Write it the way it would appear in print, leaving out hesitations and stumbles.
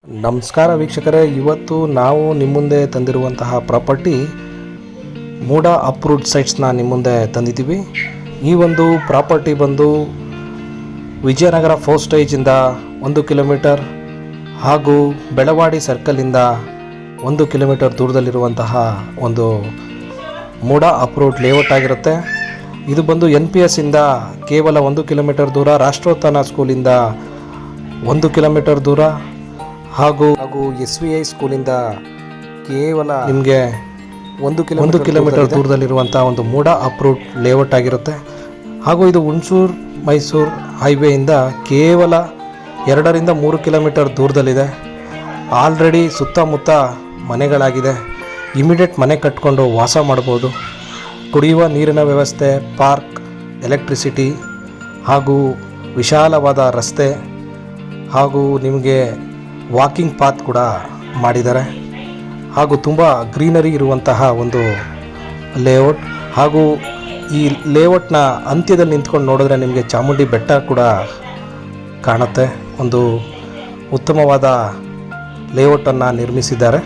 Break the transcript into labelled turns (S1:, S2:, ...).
S1: ನಮಸ್ಕಾರ ವೀಕ್ಷಕರೇ, ಇವತ್ತು ನಾವು ನಿಮ್ಮ ಮುಂದೆ ತಂದಿರುವಂತಹ ಪ್ರಾಪರ್ಟಿ ಮೂಡಾ ಅಪ್ರೂವ್ಡ್ ಸೈಟ್ಸ್ನ ನಿಮ್ಮ ಮುಂದೆ ತಂದಿದ್ದೀವಿ. ಈ ಒಂದು ಪ್ರಾಪರ್ಟಿ ಬಂದು ವಿಜಯನಗರ 4 ಸ್ಟೇಜಿಂದ 1 ಕಿಲೋಮೀಟರ್ ಹಾಗೂ ಬೆಳವಾಡಿ ಸರ್ಕಲಿಂದ 1 ಕಿಲೋಮೀಟರ್ ದೂರದಲ್ಲಿರುವಂತಹ ಒಂದು ಮೂಡಾ ಅಪ್ರೂವ್ಡ್ ಲೇಔಟ್ ಆಗಿರುತ್ತೆ. ಇದು ಬಂದು NPS ಇಂದ ಕೇವಲ 1 ಕಿಲೋಮೀಟರ್ ದೂರ, ರಾಷ್ಟ್ರೋತ್ಥಾನ ಸ್ಕೂಲಿಂದ 1 ಕಿಲೋಮೀಟರ್ ದೂರ ಹಾಗೂ SVI ಸ್ಕೂಲಿಂದ ಕೇವಲ ನಿಮಗೆ 1 ಕಿಲೋಮೀಟರ್ ದೂರದಲ್ಲಿರುವಂಥ ಒಂದು ಮೂಡಾ ಅಪ್ರೂವ್ಡ್ ಲೇಔಟ್ ಆಗಿರುತ್ತೆ. ಹಾಗೂ ಇದು ಹುಣಸೂರು ಮೈಸೂರು ಹೈವೇಯಿಂದ ಕೇವಲ 2 ರಿಂದ 3 ಕಿಲೋಮೀಟರ್ ದೂರದಲ್ಲಿದೆ. ಆಲ್ರೆಡಿ ಸುತ್ತಮುತ್ತ ಮನೆಗಳಾಗಿದೆ. ಇಮಿಡಿಯೇಟ್ ಮನೆ ಕಟ್ಕೊಂಡು ವಾಸ ಮಾಡ್ಬೋದು. ಕುಡಿಯುವ ನೀರಿನ ವ್ಯವಸ್ಥೆ, ಪಾರ್ಕ್, ಎಲೆಕ್ಟ್ರಿಸಿಟಿ ಹಾಗೂ ವಿಶಾಲವಾದ ರಸ್ತೆ ಹಾಗೂ ನಿಮಗೆ ವಾಕಿಂಗ್ ಪಾತ್ ಕೂಡ ಮಾಡಿದ್ದಾರೆ. ಹಾಗೂ ತುಂಬ ಗ್ರೀನರಿ ಇರುವಂತಹ ಒಂದು ಲೇಔಟ್. ಹಾಗೂ ಈ ಲೇಔಟ್ನ ಅಂತ್ಯದಲ್ಲಿ ನಿಂತ್ಕೊಂಡು ನೋಡಿದ್ರೆ ನಿಮಗೆ ಚಾಮುಂಡಿ ಬೆಟ್ಟ ಕೂಡ ಕಾಣುತ್ತೆ. ಒಂದು ಉತ್ತಮವಾದ ಲೇಔಟನ್ನು ನಿರ್ಮಿಸಿದ್ದಾರೆ.